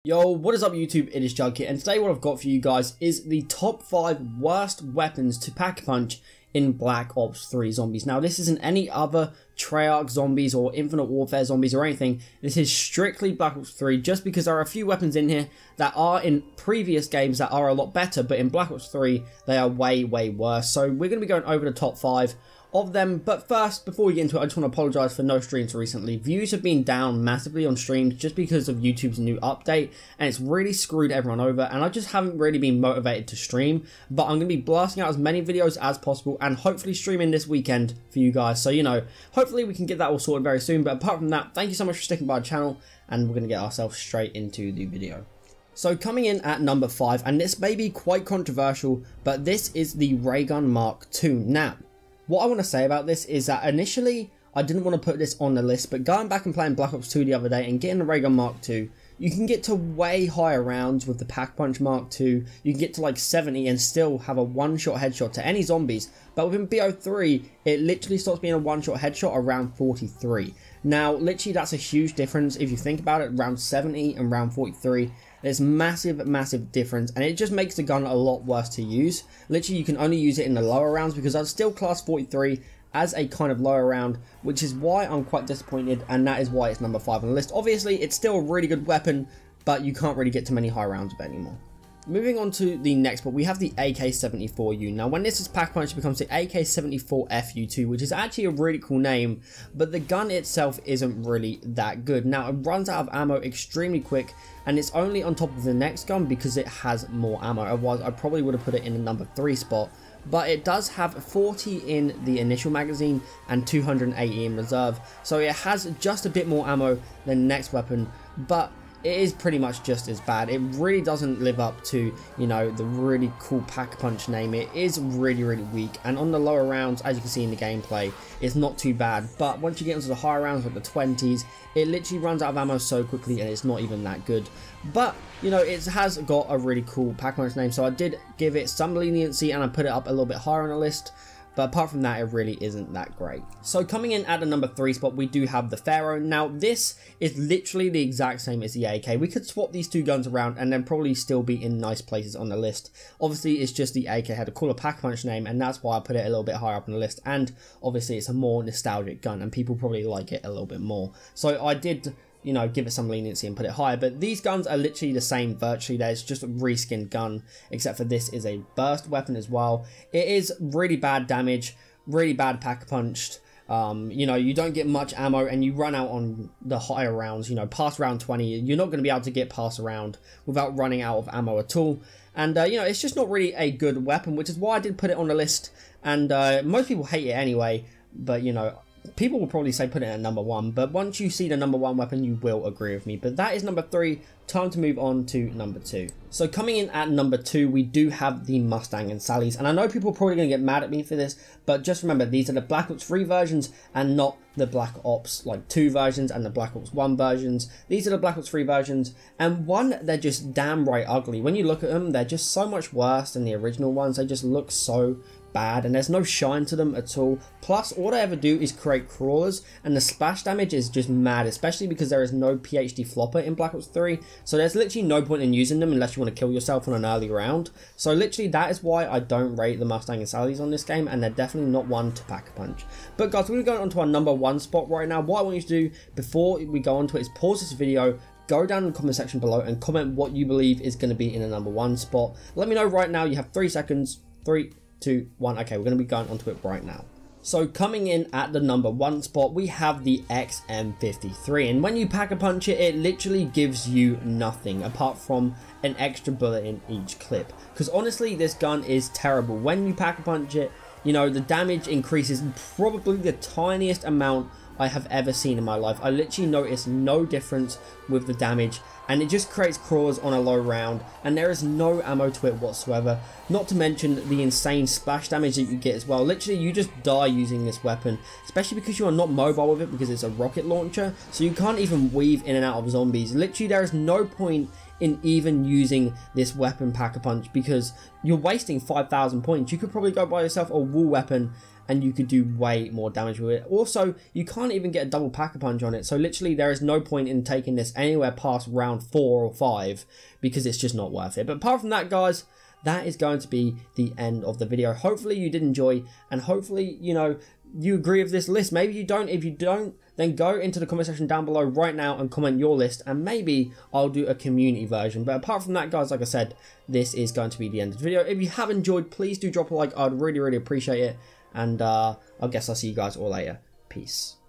Yo, what is up YouTube? It is Jugg here, and today what I've got for you guys is the top 5 worst weapons to pack a punch in Black Ops 3 Zombies. Now this isn't any other Treyarch Zombies or Infinite Warfare Zombies or anything. This is strictly Black Ops 3 just because there are a few weapons in here that are in previous games that are a lot better, but in Black Ops 3 they are way worse. So we're going to be going over the top 5 of them, but first, before we get into it, I just want to apologise for no streams recently. Views have been down massively on streams just because of YouTube's new update, and it's really screwed everyone over, and I just haven't really been motivated to stream, but I'm going to be blasting out as many videos as possible, and hopefully streaming this weekend for you guys, so you know, hopefully we can get that all sorted very soon. But apart from that, thank you so much for sticking by the channel, and we're going to get ourselves straight into the video. So coming in at number 5, and this may be quite controversial, but this is the Raygun Mark II. Now, what I want to say about this is that initially I didn't want to put this on the list, but going back and playing Black Ops 2 the other day and getting the Raygun Mark II, you can get to way higher rounds with the Pack Punch Mark II. You can get to like 70 and still have a one-shot headshot to any zombies, but within BO3 it literally stops being a one-shot headshot around 43. Now literally that's a huge difference if you think about it. Round 70 and round 43, there's massive difference, and it just makes the gun a lot worse to use. Literally you can only use it in the lower rounds, because I'd still class 43 as a kind of lower round, which is why I'm quite disappointed, and that is why it's number 5 on the list. Obviously it's still a really good weapon, but you can't really get to many high rounds of it anymore. Moving on to the next, but we have the AK-74U. Now when this is pack punch, it becomes the AK-74FU2, which is actually a really cool name, but the gun itself isn't really that good. Now it runs out of ammo extremely quick, and it's only on top of the next gun because it has more ammo. Otherwise I probably would have put it in the number 3 spot, but it does have 40 in the initial magazine and 280 in reserve, so it has just a bit more ammo than the next weapon, but it is pretty much just as bad. It really doesn't live up to, you know, the really cool pack punch name. It is really weak, and on the lower rounds, as you can see in the gameplay, it's not too bad, but once you get into the higher rounds like the 20s, it literally runs out of ammo so quickly and it's not even that good. But you know, it has got a really cool pack punch name, so I did give it some leniency and I put it up a little bit higher on the list. But apart from that, it really isn't that great. So coming in at the number 3 spot, we do have the Pharaon. Now this is literally the exact same as the AK. We could swap these two guns around and then probably still be in nice places on the list. Obviously it's just the AK had a cooler pack punch name, and that's why I put it a little bit higher up on the list. And obviously it's a more nostalgic gun and people probably like it a little bit more. So I did, you know, give it some leniency and put it higher, but these guns are literally the same virtually. There's just a reskinned gun, except for this is a burst weapon as well. It is really bad damage, really bad pack punched. You know, you don't get much ammo and you run out on the higher rounds, you know, past round 20, you're not going to be able to get past a round without running out of ammo at all. And, you know, it's just not really a good weapon, which is why I did put it on the list. And most people hate it anyway, but, you know, people will probably say put it at number 1, but once you see the number 1 weapon, you will agree with me. But that is number 3. Time to move on to number 2. So coming in at number 2, we do have the Mustang and Sally's, and I know people are probably going to get mad at me for this, but just remember, these are the Black Ops 3 versions and not the Black Ops like 2 versions and the Black Ops 1 versions. These are the Black Ops 3 versions, and one, they're just damn right ugly. When you look at them, they're just so much worse than the original ones. They just look so bad and there's no shine to them at all. Plus all they ever do is create crawlers, and the splash damage is just mad, especially because there is no PhD flopper in Black Ops 3, so there's literally no point in using them unless you want to kill yourself on an early round. So literally that is why I don't rate the Mustang and Sally's on this game, and they're definitely not one to pack a punch. But guys, we're going to go on to our number 1 spot right now. What I want you to do before we go on to it is pause this video, go down in the comment section below and comment what you believe is going to be in the number 1 spot. Let me know right now. You have 3 seconds. 3, 2, 1. Okay, we're going to be going onto it right now. So coming in at the number 1 spot, we have the XM53, and when you pack a punch it, it literally gives you nothing apart from an extra bullet in each clip, because honestly this gun is terrible. When you pack a punch it, you know, the damage increases probably the tiniest amount I have ever seen in my life. I literally noticed no difference with the damage, and it just creates crawlers on a low round, and there is no ammo to it whatsoever. Not to mention the insane splash damage that you get as well. Literally you just die using this weapon, especially because you are not mobile with it because it's a rocket launcher, so you can't even weave in and out of zombies. Literally there is no point in even using this weapon pack a punch because you're wasting 5,000 points. You could probably go buy yourself a wall weapon and you could do way more damage with it. Also, you can't even get a double pack-a-punch on it, so literally there is no point in taking this anywhere past round 4 or 5 because it's just not worth it. But apart from that, guys, that is going to be the end of the video. Hopefully you did enjoy, and hopefully, you know, you agree with this list. Maybe you don't. If you don't, then go into the comment section down below right now and comment your list, and maybe I'll do a community version. But apart from that, guys, like I said, this is going to be the end of the video. If you have enjoyed, please do drop a like. I'd really, really appreciate it. And I guess I'll see you guys all later. Peace.